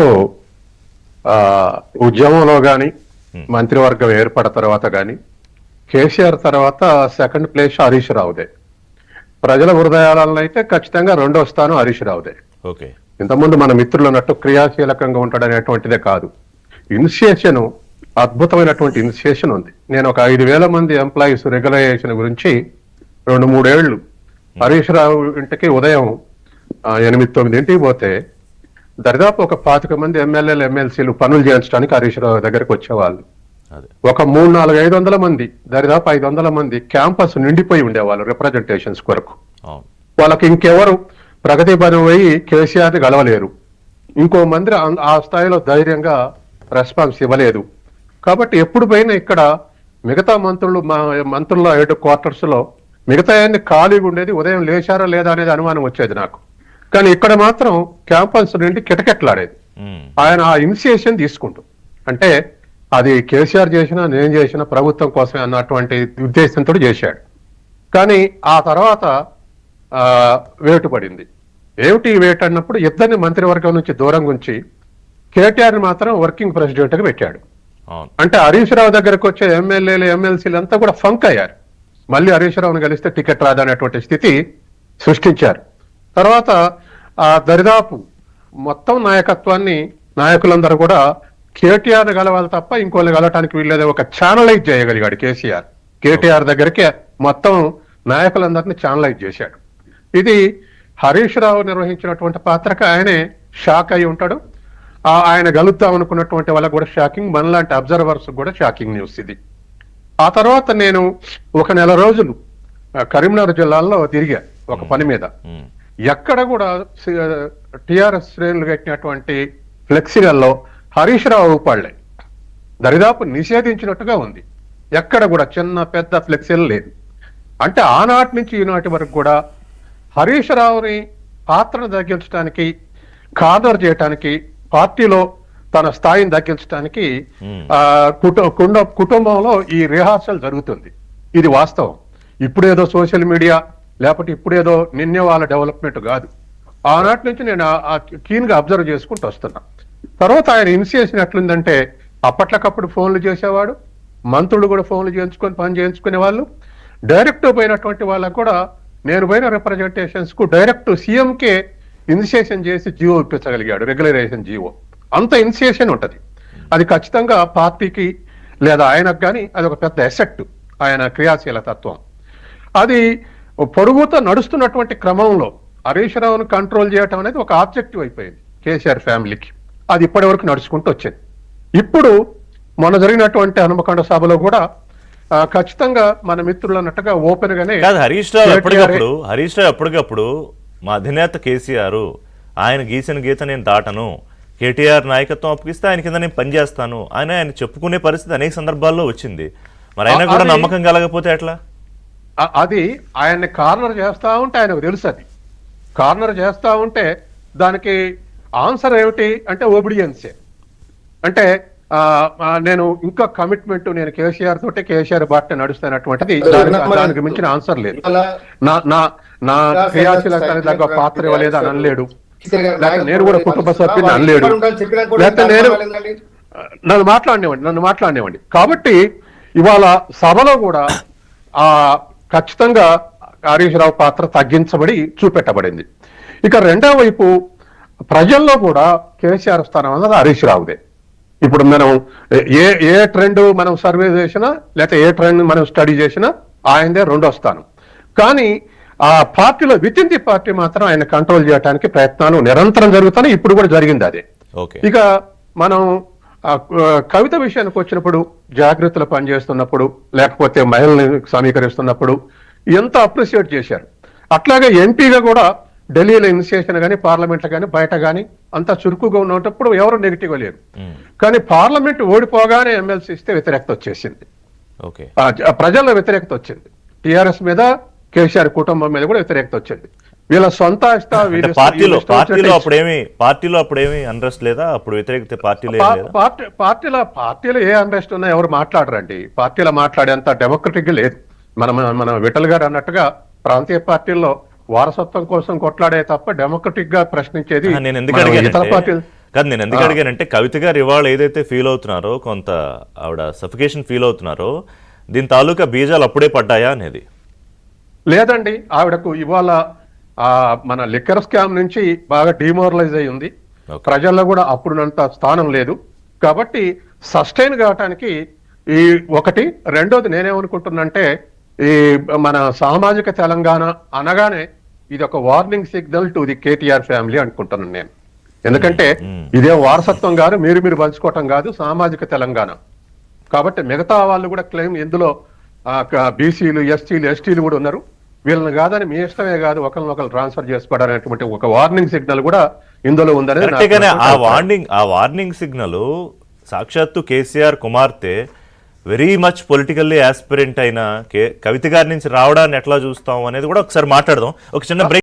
So ఆ, ఉద్యమంలో కానీ మంత్రివర్గం ఏర్పడిన తర్వాత కానీ కేసీఆర్ తర్వాత సెకండ్ ప్లేస్ హరీష్ రావుదే. ప్రజల హృదయాలలో అయితే ఖచ్చితంగా రెండో స్థానం హరీష్ రావుదే. ఓకే. ఇంతకుముందు మన మిత్రులు అన్నట్టు క్రియాశీలకంగా ఉంటాడనేటువంటిదే కాదు, ఇనిషియేషన్ అద్భుతమైనటువంటి ఇనిషియేషన్ ఉంది. నేను ఒక 5,000 మంది ఎంప్లాయీస్ రెగ్యులైజేషన్ గురించి 2-3 ఏళ్లు హరీష్ రావు ఇంటికి ఉదయం 8-9 పోతే దరిదాపు ఒక 25 మంది ఎమ్మెల్యేలు ఎమ్మెల్సీలు పనులు చేయించడానికి హరీష్ రావు దగ్గరికి వచ్చేవాళ్ళు. ఒక 300-400-500 మంది, దరిదాపు 500 మంది క్యాంపస్ నిండిపోయి ఉండేవాళ్ళు రిప్రజెంటేషన్స్ కొరకు. వాళ్ళకి ఇంకెవరు ప్రగతి పని పోయి కేసీఆర్ ని గెలవలేరు, ఇంకో మంది ఆ స్థాయిలో ధైర్యంగా రెస్పాన్స్ ఇవ్వలేదు. కాబట్టి ఎప్పుడు పోయినా ఇక్కడ మిగతా మంత్రుల హెడ్ క్వార్టర్స్ లో మిగతా ఖాళీగా ఉండేది, ఉదయం లేచారా లేదా అనేది అనుమానం వచ్చేది నాకు. కానీ ఇక్కడ మాత్రం క్యాంపస్ నుండి కిటకెట్లాడేది. ఆయన ఆ ఇనిషియేషన్ తీసుకుంటూ, అంటే అది కేసీఆర్ చేసినా నేను చేసిన ప్రభుత్వం కోసమే అన్నటువంటి ఉద్దేశంతో చేశాడు. కానీ ఆ తర్వాత వేటు పడింది. ఏమిటి వేటు అన్నప్పుడు ఇద్దరిని మంత్రివర్గం నుంచి దూరం ఉంచి కేటీఆర్ ని మాత్రం వర్కింగ్ ప్రెసిడెంట్ గా పెట్టాడు. అంటే హరీష్ రావు దగ్గరకు వచ్చే ఎమ్మెల్యేలు ఎమ్మెల్సీలు అంతా కూడా ఫంక్ అయ్యారు. మళ్ళీ హరీష్ రావును కలిస్తే టికెట్ రాదనేటువంటి స్థితి సృష్టించారు. తర్వాత ఆ దరిదాపు మొత్తం నాయకులందరూ కూడా కేటీఆర్ గెలవాలి తప్ప ఇంకోళ్ళు గెలవటానికి వీళ్ళేదో ఒక ఛానలైజ్ చేయగలిగాడు కేసీఆర్. కేటీఆర్ దగ్గరికి మొత్తం నాయకులందరినీ ఛానలైజ్ చేశాడు. ఇది హరీష్ రావు నిర్వహించినటువంటి పాత్రకు ఆయనే షాక్ అయి ఉంటాడు. ఆయన గెలుద్దాం అనుకున్నటువంటి వాళ్ళకు కూడా షాకింగ్, మనలాంటి అబ్జర్వర్స్ కూడా షాకింగ్ న్యూస్ ఇది. ఆ తర్వాత నేను ఒక 1 నెల రోజులు కరీంనగర్ జిల్లాలో తిరిగా ఒక పని మీద. ఎక్కడ కూడా టిఆర్ఎస్ శ్రేణులు కట్టినటువంటి ఫ్లెక్సీలలో హరీష్ రావు ఊపాళ్లే, దరిదాపు నిషేధించినట్టుగా ఉంది. ఎక్కడ కూడా చిన్న పెద్ద ఫ్లెక్సీలు లేదు. అంటే ఆనాటి నుంచి ఈనాటి వరకు కూడా హరీష్ రావుని పాత్రను తగ్గించడానికి, కార్నర్ చేయటానికి, పార్టీలో తన స్థాయిని తగ్గించడానికి కుటుంబంలో ఈ రిహార్సల్ జరుగుతుంది. ఇది వాస్తవం. ఇప్పుడేదో సోషల్ మీడియా లేకపోతే ఇప్పుడేదో నిన్నే వాళ్ళ డెవలప్మెంట్ కాదు. ఆనాటి నుంచి నేను క్లీన్ గా అబ్జర్వ్ చేసుకుంటూ వస్తున్నా. తర్వాత ఆయన ఇనిషియేషన్ ఎట్లుందంటే అప్పట్లకప్పుడు ఫోన్లు చేసేవాడు, మంత్రులు కూడా ఫోన్లు చేయించుకొని పని చేయించుకునే వాళ్ళు. డైరెక్ట్ పోయినటువంటి వాళ్ళకు కూడా నేను పోయిన రిప్రజెంటేషన్స్ కు డైరెక్ట్ సీఎంకే ఇనిషియేషన్ చేసి జీవో ఇప్పించగలిగాడు, రెగ్యులరైజేషన్ జీవో. అంత ఇనిషియేషన్ ఉంటది. అది ఖచ్చితంగా పార్టీకి లేదా ఆయనకు కానీ అది ఒక పెద్ద ఎసెట్, ఆయన క్రియాశీల తత్వం. అది పొడుగుతో నడుస్తున్నటువంటి క్రమంలో హరీష్ రావును కంట్రోల్ చేయటం అనేది ఒక ఆబ్జెక్టివ్ అయిపోయింది కేసీఆర్ ఫ్యామిలీకి. అది ఇప్పటి వరకు నడుచుకుంటూ వచ్చింది. ఇప్పుడు మొన్న జరిగినటువంటి హనుమకొండ సభలో కూడా ఖచ్చితంగా మన మిత్రులు అన్నట్టుగా ఓపెన్ గానే హరీష్ రావు ఎప్పటికప్పుడు మా అధినేత కేసీఆర్ ఆయన గీసిన గీత నేను దాటను, కేటీఆర్ నాయకత్వం అప్పగిస్తే ఆయన కింద నేను పనిచేస్తాను ఆయన చెప్పుకునే పరిస్థితి అనేక సందర్భాల్లో వచ్చింది. మరి ఆయన కూడా నమ్మకం కలగకపోతే ఎట్లా? అది ఆయన్ని కార్నర్ చేస్తా ఉంటే ఆయనకు తెలుసు. అది కార్నర్ చేస్తా ఉంటే దానికి ఆన్సర్ ఏమిటి అంటే ఒబిడియన్సే. అంటే నేను ఇంకా కమిట్మెంట్, నేను కేసీఆర్ తోటే కేసీఆర్ బాట నడుస్తున్నటువంటిది, దానికి మించిన ఆన్సర్ లేదు. నా క్రియాశీలకానికి తగ్గ పాత్ర ఇవ్వలేదు అని అనలేడు, లేకపోతే నేను కూడా కుటుంబ సభ్యుని అనలేడు, లేకపోతే నన్ను మాట్లాడినేవ్వండి. కాబట్టి ఇవాళ సభలో కూడా ఖచ్చితంగా హరీష్ రావు పాత్ర తగ్గించబడి చూపెట్టబడింది. ఇక రెండో వైపు ప్రజల్లో కూడా కేసీఆర్ స్థానం అన్నది హరీష్ రావుదే. ఇప్పుడు మనం ఏ ట్రెండ్ మనం సర్వే చేసినా లేకపోతే ఏ ట్రెండ్ మనం స్టడీ చేసినా ఆయనదే రెండో స్థానం. కానీ ఆ పార్టీలో విత్ ఇన్ ది పార్టీ మాత్రం ఆయన కంట్రోల్ చేయడానికి ప్రయత్నాలు నిరంతరం జరుగుతున్నాయి. ఇప్పుడు కూడా జరిగింది అదే. ఇక మనం కవిత విషయానికి వచ్చినప్పుడు, జాగ్రత్తలు పనిచేస్తున్నప్పుడు, లేకపోతే మహిళల్ని సమీకరిస్తున్నప్పుడు ఎంత అప్రిషియేట్ చేశారు. అట్లాగే ఎంపీగా కూడా ఢిల్లీలో ఇనిషియేషన్ కానీ, పార్లమెంట్ కానీ, బయట కానీ అంతా చురుకుగా ఉన్నప్పుడు ఎవరు నెగిటివ్గా లేరు. కానీ పార్లమెంట్ ఓడిపోగానే ఎమ్మెల్సీ ఇస్తే వ్యతిరేకత వచ్చేసింది, ప్రజల్లో వ్యతిరేకత వచ్చింది. టిఆర్ఎస్ మీద, కేసీఆర్ కుటుంబం మీద కూడా వ్యతిరేకత వచ్చింది. వీళ్ళ సొంత పార్టీలో అప్పుడేమి అన్రెస్ట్ లేదా? అప్పుడు వ్యతిరేకత పార్టీలో ఏ అన్రెస్ట్ ఉన్నా ఎవరు మాట్లాడరండి. పార్టీలో మాట్లాడేంత డెమోక్రటిక్ లేదు. మన విఠల్ గారు అన్నట్టుగా ప్రాంతీయ పార్టీల్లో వారసత్వం కోసం కొట్లాడే తప్ప డెమోక్రటిక్ గా ప్రశ్నించేది ఇతర పార్టీలు. కాదు, నేను ఎందుకు అడిగానంటే కవిత గారు ఇవాళ ఏదైతే ఫీల్ అవుతున్నారో, కొంత ఆవిడ సఫికేషన్ ఫీల్ అవుతున్నారో, దీని తాలూకా బీజాలు అప్పుడే పడ్డాయా అనేది. లేదండి, ఆవిడకు ఇవాళ మన లిక్కర్ స్కామ్ నుంచి బాగా డిమోరలైజ్ అయి ఉంది. ప్రజల్లో కూడా అప్పుడున్నంత స్థానం లేదు. కాబట్టి సస్టైన్ కావటానికి ఈ ఒకటి. రెండోది నేనేమనుకుంటున్నంటే, ఈ మన సామాజిక తెలంగాణ అనగానే ఇది ఒక warning signal to the KTR family అనుకుంటున్నాను నేను. ఎందుకంటే ఇదే వారసత్వం కాదు, మీరు పంచుకోవటం కాదు, సామాజిక తెలంగాణ. కాబట్టి మిగతా వాళ్ళు కూడా క్లెయిమ్, ఇందులో బీసీలు, ఎస్టీలు, ఎస్టీలు కూడా ఉన్నారు. వీళ్ళని కాదని మీ ఇష్టమే కాదు ఒకరినొకరు ట్రాన్స్ఫర్ చేసుకోవడం అనేటువంటి ఒక వార్నింగ్ సిగ్నల్ కూడా ఇందులో ఉందనేది. ఆ వార్నింగ్ సిగ్నల్ సాక్షాత్తు కేసీఆర్ కుమార్తె వెరీ మచ్ పొలిటికల్లీ ఆస్పిరెంట్ అయిన కవిత గారి నుంచి రావడాన్ని ఎట్లా చూస్తాం అనేది కూడా ఒకసారి మాట్లాడదాం. ఒక చిన్న బ్రేక్.